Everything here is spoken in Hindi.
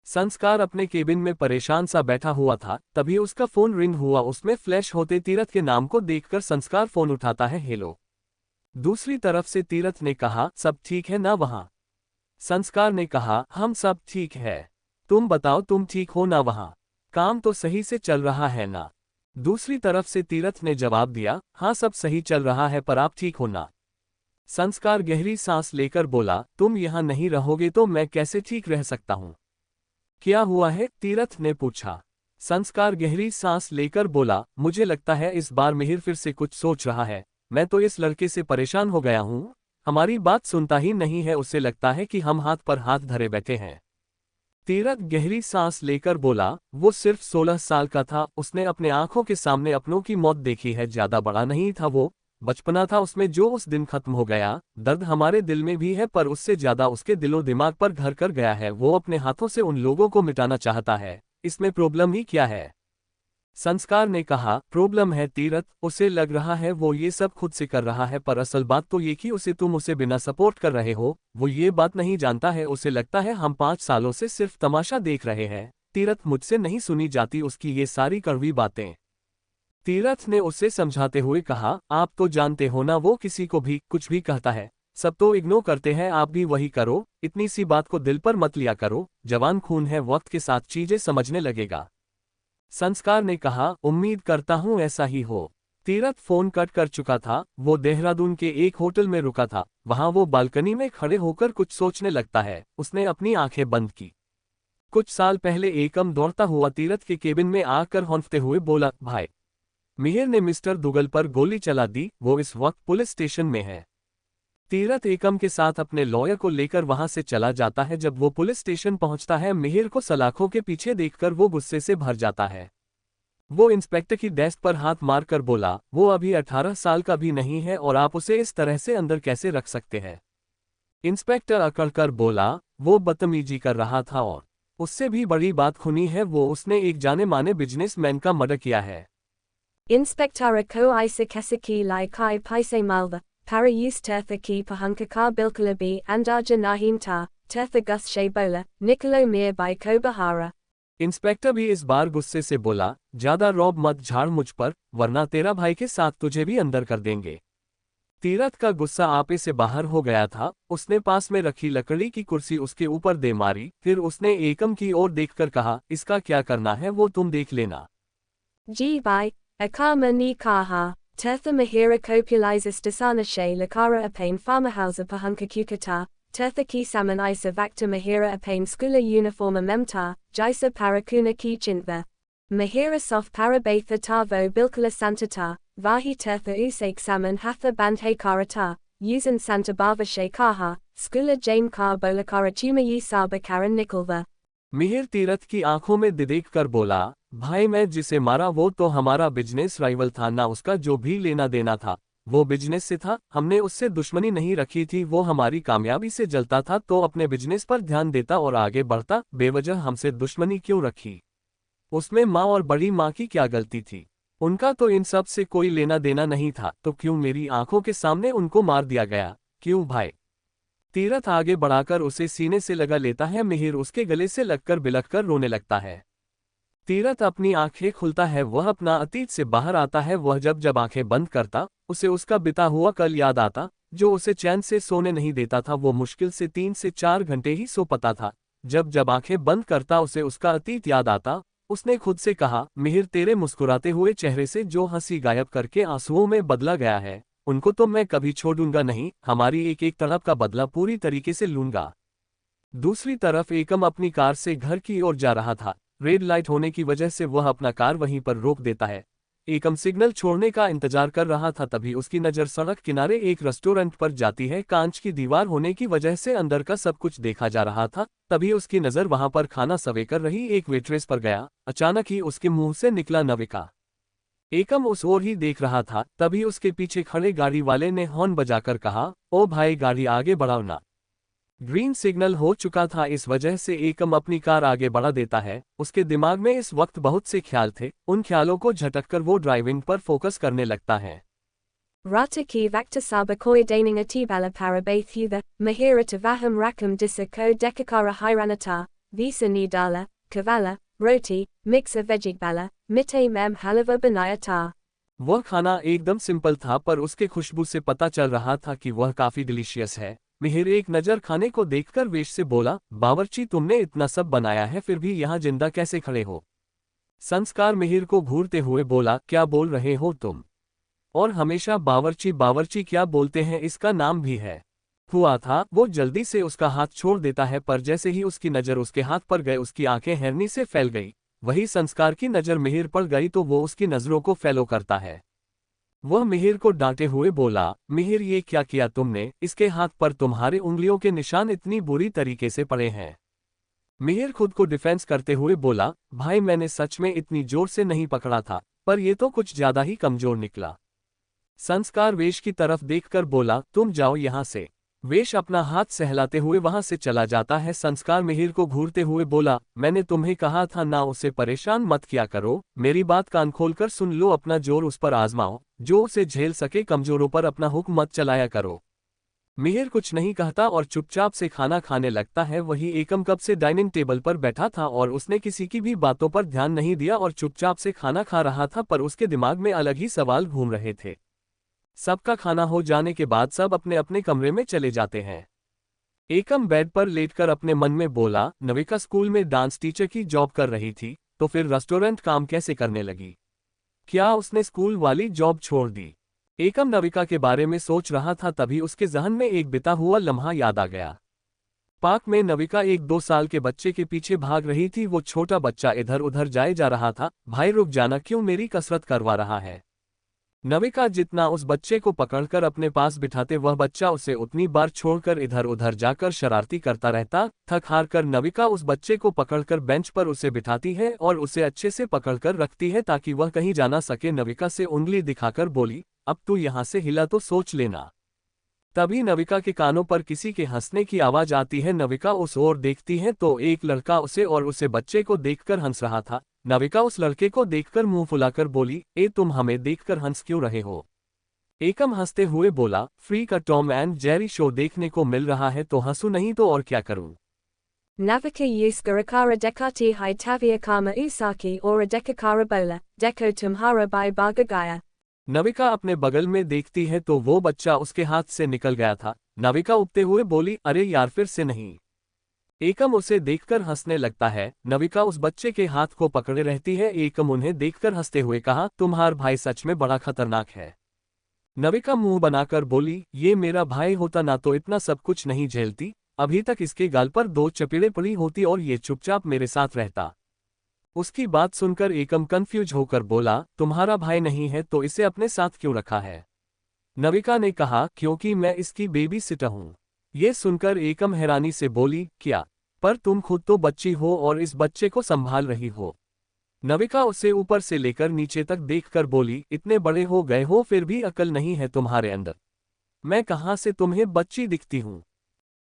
संस्कार अपने केबिन में परेशान सा बैठा हुआ था, तभी उसका फोन रिंग हुआ। उसमें फ्लैश होते तीरथ के नाम को देखकर संस्कार फोन उठाता है। हेलो। दूसरी तरफ से तीरथ ने कहा, सब ठीक है ना वहां? संस्कार ने कहा, हम सब ठीक है। तुम बताओ, तुम ठीक हो ना वहां? काम तो सही से चल रहा है ना? दूसरी तरफ से तीरथ ने जवाब दिया, हाँ सब सही चल रहा है, पर आप ठीक हो ना? संस्कार गहरी सांस लेकर बोला, तुम यहां नहीं रहोगे तो मैं कैसे ठीक रह सकता हूं? क्या हुआ है? तीरथ ने पूछा। संस्कार गहरी सांस लेकर बोला, मुझे लगता है इस बार मिहिर फिर से कुछ सोच रहा है। मैं तो इस लड़के से परेशान हो गया हूं, हमारी बात सुनता ही नहीं है। उसे लगता है कि हम हाथ पर हाथ धरे बैठे हैं। तीरथ गहरी सांस लेकर बोला, वो सिर्फ 16 साल का था, उसने अपने आंखों के सामने अपनों की मौत देखी है। ज्यादा बड़ा नहीं था वो, बचपना था उसमें जो उस दिन खत्म हो गया। दर्द हमारे दिल में भी है, पर उससे ज्यादा उसके दिलो दिमाग पर घर कर गया है। वो अपने हाथों से उन लोगों को मिटाना चाहता है। इसमें प्रॉब्लम ही क्या है? संस्कार ने कहा, प्रॉब्लम है तीरथ, उसे लग रहा है वो ये सब खुद से कर रहा है, पर असल बात तो ये कि तुम उसे बिना सपोर्ट कर रहे हो। वो ये बात नहीं जानता है। उसे लगता है हम 5 सालों से सिर्फ तमाशा देख रहे हैं। तीरथ, मुझसे नहीं सुनी जाती उसकी ये सारी कड़वी बातें। तीरथ ने उसे समझाते हुए कहा, आप तो जानते हो ना वो किसी को भी कुछ भी कहता है, सब तो इग्नोर करते हैं। आप भी वही करो, इतनी सी बात को दिल पर मत लिया करो। जवान खून है, वक्त के साथ चीजें समझने लगेगा। संस्कार ने कहा, उम्मीद करता हूं ऐसा ही हो। तीरथ फोन कट कर चुका था। वो देहरादून के एक होटल में रुका था। वहां वो बालकनी में खड़े होकर कुछ सोचने लगता है। उसने अपनी आंखें बंद की। कुछ साल पहले एकम दौड़ता हुआ तीरथ के केबिन में आकर हौंफते हुए बोला, भाई, मिहिर ने मिस्टर दुगल पर गोली चला दी, वो इस वक्त पुलिस स्टेशन में है। तीरथ एकम के साथ अपने लॉयर को लेकर वहां से चला जाता है। जब वो पुलिस स्टेशन पहुंचता है, मिहिर को सलाखों के पीछे देखकर वो गुस्से से भर जाता है। वो इंस्पेक्टर की डेस्क पर हाथ मारकर बोला, वो अभी 18 साल का भी नहीं है और आप उसे इस तरह से अंदर कैसे रख सकते हैं? इंस्पेक्टर अकड़कर बोला, वो बदतमीजी कर रहा था और उससे भी बड़ी बात खुनी है, वो उसने एक जाने माने बिजनेसमैन का मर्डर किया है। Inspektara ko isa kesiki lai kai paise malva, para use tertha ki pahunkakar bilkalabi and arja nahim ta, tertha gus bola, Nicolo mir by ko bahara. Inspector भी इस बार गुस्से से बोला, ज्यादा रौब मत झाड़ मुझ पर, वरना तेरा भाई के साथ तुझे भी अंदर कर देंगे। तीरथ का गुस्सा आपे से बाहर हो गया था। उसने पास में रखी लकड़ी की कुर्सी उसके ऊपर दे मारी। फिर उसने एकम की ओर देखकर कहा, इसका क्या करना है वो तुम देख लेना। Ji by, akama ni kaha, tertha mahira copulizes dasana she lakara apane farmahausa pahunkakukata, tertha ki saman isa vacta mahira apane skula uniforma memta, jisa parakuna ki chintha. Mahira sof parabatha tavo bilkala santata, vahi tertha usake saman hatha bandhe karata, usan santa bava she kaha, skula jame kar bolakara tumayi saba karan nikolva. Mihir Tirath की आंखों में दिदेख कर बोला, भाई मैं जिसे मारा वो तो हमारा बिजनेस राइवल था ना, उसका जो भी लेना देना था वो बिजनेस से था। हमने उससे दुश्मनी नहीं रखी थी। वो हमारी कामयाबी से जलता था तो अपने बिजनेस पर ध्यान देता और आगे बढ़ता। बेवजह हमसे दुश्मनी क्यों रखी? उसमें माँ और बड़ी माँ की क्या गलती थी? उनका तो इन सब से कोई लेना देना नहीं था, तो क्यों मेरी आंखों के सामने उनको मार दिया गया? क्यों भाई? तीरथ आगे बढ़ाकर उसे सीने से लगा लेता है। मिहिर उसके गले से लगकर बिलखकर रोने लगता है। तीरथ अपनी आंखें खुलता है। वह अपना अतीत से बाहर आता है। वह जब जब आंखें बंद करता, उसे उसका बिता हुआ कल याद आता, जो उसे चैन से सोने नहीं देता था। वो मुश्किल से 3 से 4 घंटे ही सो पाता था। जब जब आंखें बंद करता, उसे उसका अतीत याद आता। उसने खुद से कहा, मिहिर, तेरे मुस्कुराते हुए चेहरे से जो हंसी गायब करके आंसुओं में बदला गया है, उनको तो मैं कभी छोड़ूंगा नहीं। हमारी एक एक तड़प का बदला पूरी तरीके से लूंगा। दूसरी तरफ एकम अपनी कार से घर की ओर जा रहा था। रेड लाइट होने की वजह से वह अपना कार वहीं पर रोक देता है। एकम सिग्नल छोड़ने का इंतजार कर रहा था, तभी उसकी नज़र सड़क किनारे एक रेस्टोरेंट पर जाती है। कांच की दीवार होने की वजह से अंदर का सब कुछ देखा जा रहा था। तभी उसकी नज़र वहां पर खाना सर्व कर रही एक वेट्रेस पर गया। अचानक ही उसके मुंह से निकला, नविका। एकम उस ओर ही देख रहा था। तभी उसके पीछे खड़े गाड़ी वाले ने हॉर्न बजाकर कहा, ओ भाई, गाड़ी आगे बढ़ाओ ना। ग्रीन सिग्नल हो चुका था, इस वजह से एकम अपनी कार आगे बढ़ा देता है। उसके दिमाग में इस वक्त बहुत से ख्याल थे। उन ख्यालों को झटककर वो ड्राइविंग पर फोकस करने लगता है। Rata ki vacta saba koi daning atibala para baithuda, mahira tavaham rakam disa ko dekakara hiranata, visa ni dala, kavala, roti, mixa vejigbala, mite mem halava banaya ta. वह खाना एकदम सिंपल था पर उसके खुशबू से पता चल रहा था कि वह काफी डिलीशियस है। मिहिर एक नज़र खाने को देखकर वेश से बोला, बावर्ची तुमने इतना सब बनाया है फिर भी यहाँ जिंदा कैसे खड़े हो? संस्कार मिहिर को घूरते हुए बोला, क्या बोल रहे हो तुम? और हमेशा बावर्ची बावर्ची क्या बोलते हैं, इसका नाम भी है। हुआ था वो जल्दी से उसका हाथ छोड़ देता है पर जैसे ही उसकी नज़र उसके हाथ पर गए उसकी आंखें हैरानी से फैल गई। वही संस्कार की नज़र मिहिर पर गई तो वो उसकी नज़रों को फॉलो करता है। वह मिहिर को डांटे हुए बोला, मिहिर ये क्या किया तुमने? इसके हाथ पर तुम्हारे उंगलियों के निशान इतनी बुरी तरीके से पड़े हैं। मिहिर खुद को डिफेंस करते हुए बोला, भाई मैंने सच में इतनी जोर से नहीं पकड़ा था, पर यह तो कुछ ज्यादा ही कमजोर निकला। संस्कार वेश की तरफ देखकर बोला, तुम जाओ यहां से। वेश अपना हाथ सहलाते हुए वहां से चला जाता है। संस्कार मिहिर को घूरते हुए बोला, मैंने तुम्हें कहा था ना उसे परेशान मत किया करो, मेरी बात कान खोलकर सुन लो, अपना जोर उस पर आजमाओ जो उसे झेल सके, कमजोरों पर अपना हुक्म मत चलाया करो। मिहिर कुछ नहीं कहता और चुपचाप से खाना खाने लगता है। वही एकम कब से डाइनिंग टेबल पर बैठा था और उसने किसी की भी बातों पर ध्यान नहीं दिया और चुपचाप से खाना खा रहा था, पर उसके दिमाग में अलग ही सवाल घूम रहे थे। सबका खाना हो जाने के बाद सब अपने अपने कमरे में चले जाते हैं। एकम बेड पर लेटकर अपने मन में बोला, नविका स्कूल में डांस टीचर की जॉब कर रही थी, तो फिर रेस्टोरेंट काम कैसे करने लगी? क्या उसने स्कूल वाली जॉब छोड़ दी? एकम नविका के बारे में सोच रहा था, तभी उसके जहन में एक बिता हुआ लम्हा याद आ गया। पार्क में नविका एक 2 साल के बच्चे के पीछे भाग रही थी। वो छोटा बच्चा इधर उधर जाए जा रहा था। भाई रुक जाना, क्यों मेरी कसरत करवा रहा है? नविका जितना उस बच्चे को पकड़कर अपने पास बिठाते, वह बच्चा उसे उतनी बार छोड़कर इधर उधर जाकर शरारती करता रहता। थक हार कर नविका उस बच्चे को पकड़कर बेंच पर उसे बिठाती है और उसे अच्छे से पकड़कर रखती है ताकि वह कहीं जा ना सके। नविका से उंगली दिखाकर बोली, अब तू यहां से हिला तो सोच लेना। तभी नविका के कानों पर किसी के हंसने की आवाज आती है। नविका उस ओर देखती है तो एक लड़का उसे और उसे बच्चे को देखकर हंस रहा था। नविका उस लड़के को देखकर मुंह फुलाकर बोली, ए तुम हमें देखकर हंस क्यों रहे हो? एकम हंसते हुए बोला, फ्री का टॉम एंड जेरी शो देखने को मिल रहा है तो हंसू नहीं तो और क्या करूं? Navika use garakara dekati hai tavia kama usaki or dekakara bola, deko tumhara by bagagaya. Navika अपने बगल में देखती है तो वो बच्चा उसके हाथ से निकल गया था। नविका उबते हुए बोली, अरे यार फिर से नहीं। एकम उसे देखकर हंसने लगता है। नविका उस बच्चे के हाथ को पकड़े रहती है। एकम उन्हें देखकर हंसते हुए कहा, तुम्हार भाई सच में बड़ा खतरनाक है। नविका मुंह बनाकर बोली, ये मेरा भाई होता ना तो इतना सब कुछ नहीं झेलती, अभी तक इसके गाल पर 2 चपेड़े पड़ी होती और ये चुपचाप मेरे साथ रहता। उसकी बात सुनकर एकम कंफ्यूज होकर बोला, तुम्हारा भाई नहीं है तो इसे अपने साथ क्यों रखा है? नविका ने कहा, क्योंकि मैं इसकी बेबी सिटर हूं। ये सुनकर एकम हैरानी से बोली, क्या? पर तुम खुद तो बच्ची हो और इस बच्चे को संभाल रही हो। नविका उसे ऊपर से लेकर नीचे तक देखकर बोली, इतने बड़े हो गए हो फिर भी अकल नहीं है तुम्हारे अंदर। मैं कहां से तुम्हें बच्ची दिखती हूं?